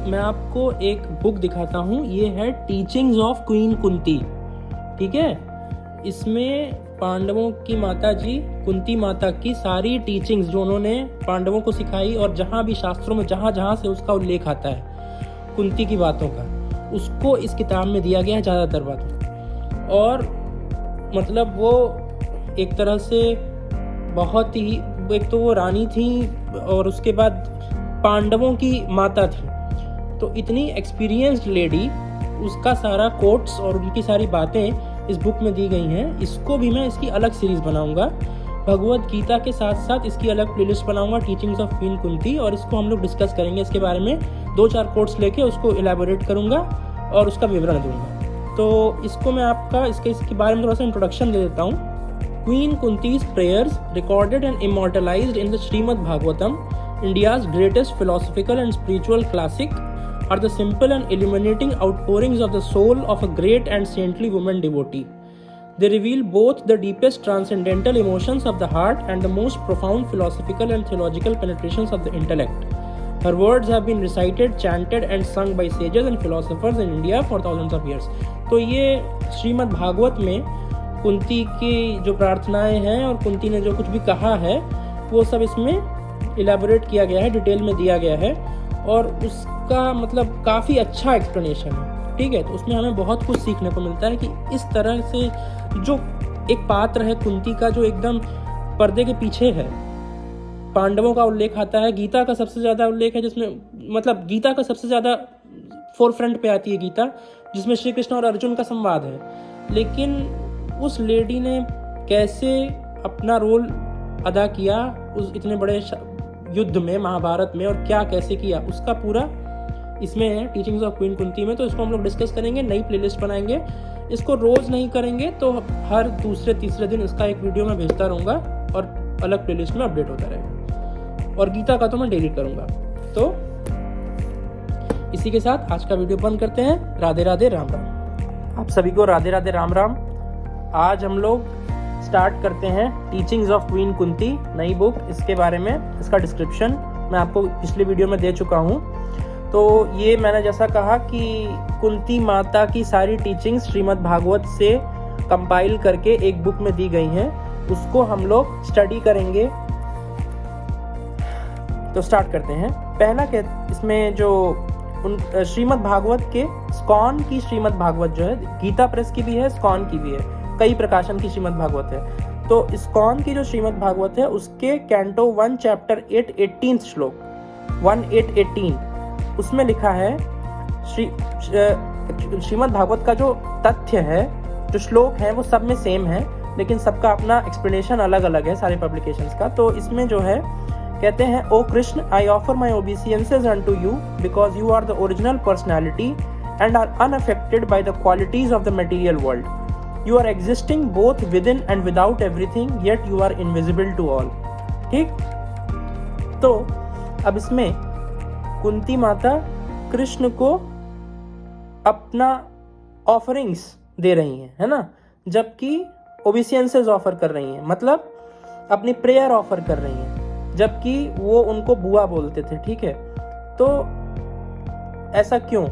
मैं आपको एक बुक दिखाता हूँ। ये है टीचिंग्स ऑफ क्वीन कुंती। ठीक है, इसमें पांडवों की माता जी कुंती माता की सारी टीचिंग्स जो उन्होंने पांडवों को सिखाई, और जहाँ भी शास्त्रों में जहाँ जहाँ से उसका उल्लेख आता है कुंती की बातों का, उसको इस किताब में दिया गया है ज़्यादातर बातों। और मतलब वो एक तरह से बहुत ही, एक तो वो रानी थी और उसके बाद पांडवों की माता थी, तो इतनी एक्सपीरियंस्ड लेडी, उसका सारा कोट्स और उनकी सारी बातें इस बुक में दी गई हैं। इसको भी मैं इसकी अलग सीरीज़ बनाऊंगा, भगवद गीता के साथ साथ इसकी अलग प्लेलिस्ट बनाऊंगा, टीचिंग्स ऑफ क्वीन कुंती, और इसको हम लोग डिस्कस करेंगे। इसके बारे में 2-4 कोट्स लेके उसको इलेबोरेट करूंगा और उसका विवरण दूंगा। तो इसको मैं आपका इसके बारे में थोड़ा सा इंट्रोडक्शन दे देता हूँ। Queen Kunti's prayers recorded and immortalised in the Shrimad Bhagavatam, India's greatest philosophical and spiritual classic, are the simple and illuminating outpourings of the soul of a great and saintly woman devotee. They reveal both the deepest transcendental emotions of the heart and the most profound philosophical and theological penetrations of the intellect. Her words have been recited, chanted and sung by sages and philosophers in India for thousands of years. तो ये श्रीमद् भागवत में कुंती की जो प्रार्थनाएं हैं और कुंती ने जो कुछ भी कहा है वो सब इसमें इलेबोरेट किया गया है, डिटेल में दिया गया है, और उसका मतलब काफ़ी अच्छा एक्सप्लेनेशन है। ठीक है, तो उसमें हमें बहुत कुछ सीखने को मिलता है कि इस तरह से जो एक पात्र है कुंती का, जो एकदम पर्दे के पीछे है, पांडवों का उल्लेख आता है, गीता का सबसे ज़्यादा उल्लेख है, जिसमें मतलब गीता का सबसे ज़्यादा फोरफ्रंट पे आती है गीता, जिसमें श्री कृष्ण और अर्जुन का संवाद है। लेकिन उस लेडी ने कैसे अपना रोल अदा किया उस इतने बड़े युद्ध में, महाभारत में, और क्या कैसे किया, उसका पूरा इसमें है टीचिंग्स ऑफ क्वीन कुंती में। तो इसको हम लोग डिस्कस करेंगे, नई प्लेलिस्ट बनाएंगे। इसको रोज़ नहीं करेंगे तो हर दूसरे तीसरे दिन इसका एक वीडियो मैं भेजता रहूँगा और अलग प्लेलिस्ट में अपडेट होता रहेगा। और गीता का तो मैं डेली करूँगा। तो इसी के साथ आज का वीडियो बंद करते हैं। राधे राधे, राम राम। आप सभी को राधे राधे, राम राम। आज हम लोग स्टार्ट करते हैं टीचिंग्स ऑफ क्वीन कुंती, नई बुक। इसके बारे में इसका डिस्क्रिप्शन मैं आपको पिछले वीडियो में दे चुका हूँ। तो ये मैंने जैसा कहा कि कुंती माता की सारी टीचिंग्स श्रीमद् भागवत से कंपाइल करके एक बुक में दी गई हैं, उसको हम लोग स्टडी करेंगे। तो स्टार्ट करते हैं। पहला इसमें जो श्रीमद् भागवत के स्कॉन की श्रीमद् भागवत जो है, गीता प्रेस की भी है, स्कॉन की भी है, कई प्रकाशन की श्रीमद् भागवत है। तो इस्कॉन की जो श्रीमद् भागवत है उसके कैंटो 1 चैप्टर 8 18th श्लोक 1818 उसमें लिखा है, श्रीमद् भागवत का जो तथ्य है, जो श्लोक है, वो सब में सेम है, लेकिन सबका अपना एक्सप्लेनेशन अलग अलग है सारे पब्लिकेशंस का। तो इसमें जो है कहते हैं, O Krishna, I offer my obeisances unto you because you are the original personality and are unaffected by the qualities of the material world. You are existing both within and without everything, yet you are invisible to all. ठीक? तो अब इसमें कुंती माता कृष्ण को अपना offerings दे रही हैं, है ना, जबकि ओबिसियंसेस ऑफर कर रही हैं, मतलब अपनी प्रेयर ऑफर कर रही हैं, जबकि वो उनको बुआ बोलते थे। ठीक है, तो ऐसा क्यों?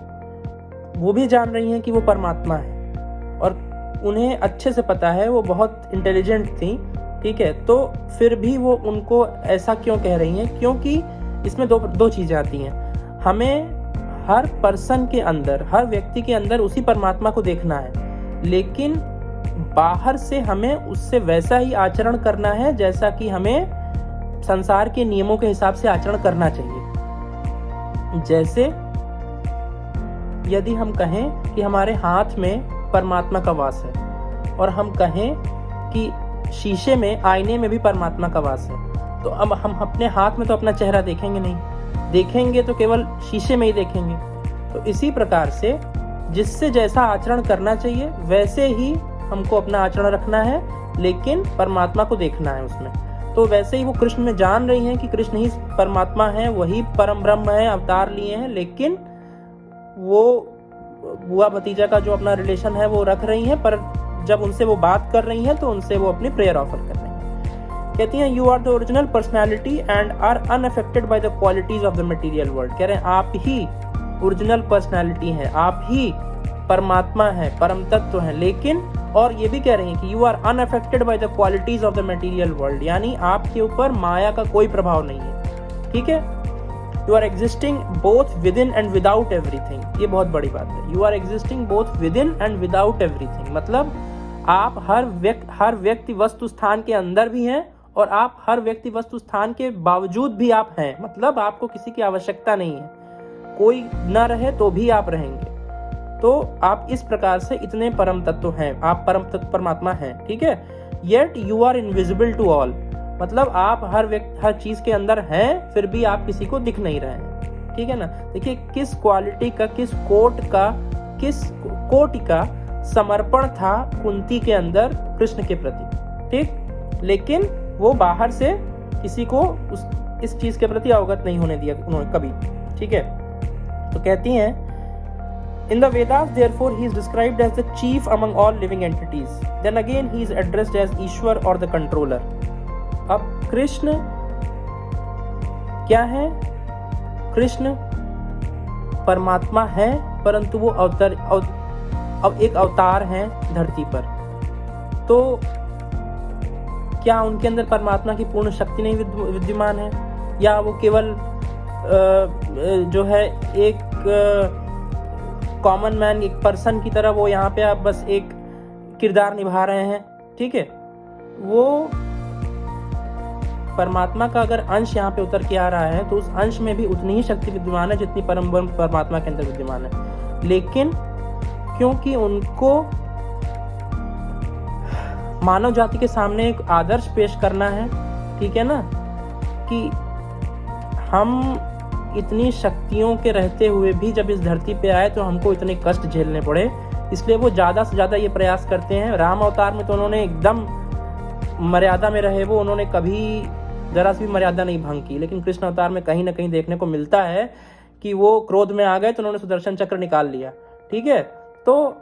वो भी जान रही हैं कि वो परमात्मा है और उन्हें अच्छे से पता है, वो बहुत इंटेलिजेंट थी। ठीक है, तो फिर भी वो उनको ऐसा क्यों कह रही हैं? क्योंकि इसमें दो चीज़ें आती हैं। हमें हर पर्सन के अंदर, हर व्यक्ति के अंदर उसी परमात्मा को देखना है, लेकिन बाहर से हमें उससे वैसा ही आचरण करना है जैसा कि हमें संसार के नियमों के हिसाब से आचरण करना चाहिए। जैसे यदि हम कहें कि हमारे हाथ में परमात्मा का वास है, और हम कहें कि शीशे में, आईने में भी परमात्मा का वास है, तो अब हम अपने हाथ में तो अपना चेहरा देखेंगे नहीं, देखेंगे तो केवल शीशे में ही देखेंगे। तो इसी प्रकार से जिससे जैसा आचरण करना चाहिए वैसे ही हमको अपना आचरण रखना है, लेकिन परमात्मा को देखना है उसमें। तो वैसे ही वो कृष्ण में जान रही हैं कि कृष्ण ही परमात्मा है, वही परम ब्रह्म है, अवतार लिए हैं, लेकिन वो बुआ भतीजा का जो अपना रिलेशन है वो रख रही हैं, पर जब उनसे वो बात कर रही हैं तो उनसे वो अपनी प्रेयर ऑफर कर रही हैं। कहती हैं, you are the original personality and are unaffected by the qualities of the material world. कह रहे हैं आप ही ओरिजिनल पर्सनैलिटी हैं, आप ही परमात्मा है, परम तत्व है। लेकिन और ये भी कह रही हैं कि you are unaffected by the qualities of the material world, यानी आपके ऊपर माया का कोई प्रभाव नहीं है। ठीक है, you are existing both within and without everything. ये बहुत बड़ी बात है, you are existing both within and without everything, मतलब आप हर व्यक्ति वस्तु स्थान के अंदर भी हैं और आप हर व्यक्ति वस्तु स्थान के बावजूद भी आप हैं, मतलब आपको किसी की आवश्यकता नहीं है, कोई न रहे तो भी आप रहेंगे। तो आप इस प्रकार से इतने परम तत्व हैं, आप परम तत्व परमात्मा हैं। ठीक है, yet you are invisible to all, मतलब आप हर चीज के अंदर हैं, फिर भी आप किसी को दिख नहीं रहे हैं। ठीक है ना, देखिए किस क्वालिटी का, किस कोटि का समर्पण था कुंती के अंदर कृष्ण के प्रति। ठीक, लेकिन वो बाहर से किसी को इस चीज के प्रति अवगत नहीं होने दिया उन्होंने कभी। ठीक है, तो कहती हैं in the Vedas therefore he is described as the chief among all living entities, then again he is addressed as Ishwar or the controller। अब कृष्ण क्या है? कृष्ण परमात्मा है, परंतु वो अब एक अवतार हैं धरती पर। तो क्या उनके अंदर परमात्मा की पूर्ण शक्ति नहीं विद्यमान है, या वो केवल जो है एक कॉमन मैन, एक पर्सन की तरह वो यहाँ पे आप बस एक किरदार निभा रहे हैं? ठीक है, वो परमात्मा का अगर अंश यहाँ पे उतर के आ रहा है तो उस अंश में भी उतनी ही शक्ति विद्यमान है जितनी परम परमात्मा के अंदर विद्यमान है। लेकिन क्योंकि उनको मानव जाति के सामने एक आदर्श पेश करना है, ठीक है ना, कि हम इतनी शक्तियों के रहते हुए भी जब इस धरती पे आए तो हमको इतने कष्ट झेलने पड़े, इसलिए वो ज़्यादा से ज़्यादा ये प्रयास करते हैं। राम अवतार में तो उन्होंने एकदम मर्यादा में रहे, वो उन्होंने कभी जरा सी भी मर्यादा नहीं भंग की। लेकिन कृष्ण अवतार में कहीं ना कहीं देखने को मिलता है कि वो क्रोध में आ गए तो उन्होंने सुदर्शन चक्र निकाल लिया। ठीक है, तो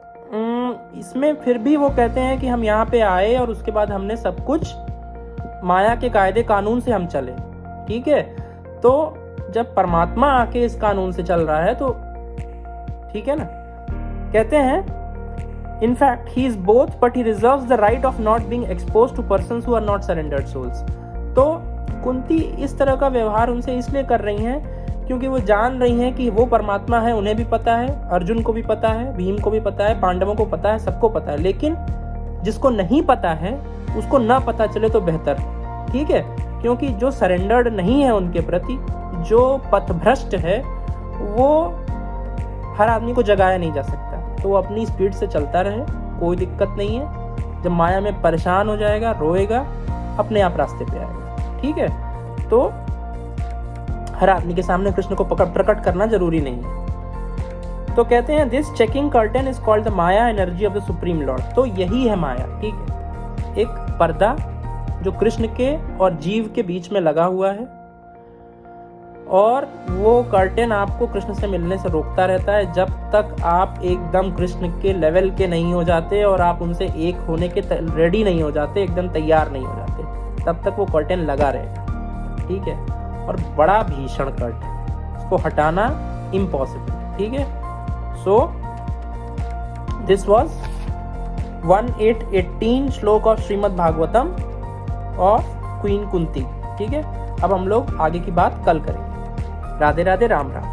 इसमें फिर भी वो कहते हैं कि हम यहाँ पे आए और उसके बाद हमने सब कुछ माया के कायदे कानून से हम चले। ठीक है, तो जब परमात्मा आके इस कानून से चल रहा है तो ठीक है ना, कहते हैं in fact he is both but he reserves the right of not being exposed to persons who are not surrendered souls. तो कुंती इस तरह का व्यवहार उनसे इसलिए कर रही हैं क्योंकि वो जान रही हैं कि वो परमात्मा है, उन्हें भी पता है, अर्जुन को भी पता है, भीम को भी पता है, पांडवों को पता है, सबको पता है। लेकिन जिसको नहीं पता है उसको ना पता चले तो बेहतर। ठीक है, क्योंकि जो सरेंडर्ड नहीं है उनके प्रति, जो पथभ्रष्ट है, वो हर आदमी को जगाया नहीं जा सकता। तो वो अपनी स्पीड से चलता रहे, कोई दिक्कत नहीं है। जब माया में परेशान हो जाएगा, रोएगा, अपने आप रास्ते पे आएगा। ठीक है, तो हर आदमी के सामने कृष्ण को प्रकट करना जरूरी नहीं है। तो कहते हैं this checking curtain is called the Maya energy of the supreme Lord. तो यही है माया। ठीक है, एक पर्दा जो कृष्ण के और जीव के बीच में लगा हुआ है, और वो कर्टेन आपको कृष्ण से मिलने से रोकता रहता है जब तक आप एकदम कृष्ण के लेवल के नहीं हो जाते और आप उनसे एक होने के रेडी नहीं हो जाते, एकदम तैयार नहीं हो जाते, तब तक वो कर्टेन लगा रहेगा। ठीक है, और बड़ा भीषण कर्टेन, उसको हटाना इम्पॉसिबल। ठीक है, सो दिस वॉज 1818 श्लोक of Shrimad Bhagavatam of queen Kunti. ठीक है, अब हम लोग आगे की बात कल करेंगे। राधे राधे, राम राम।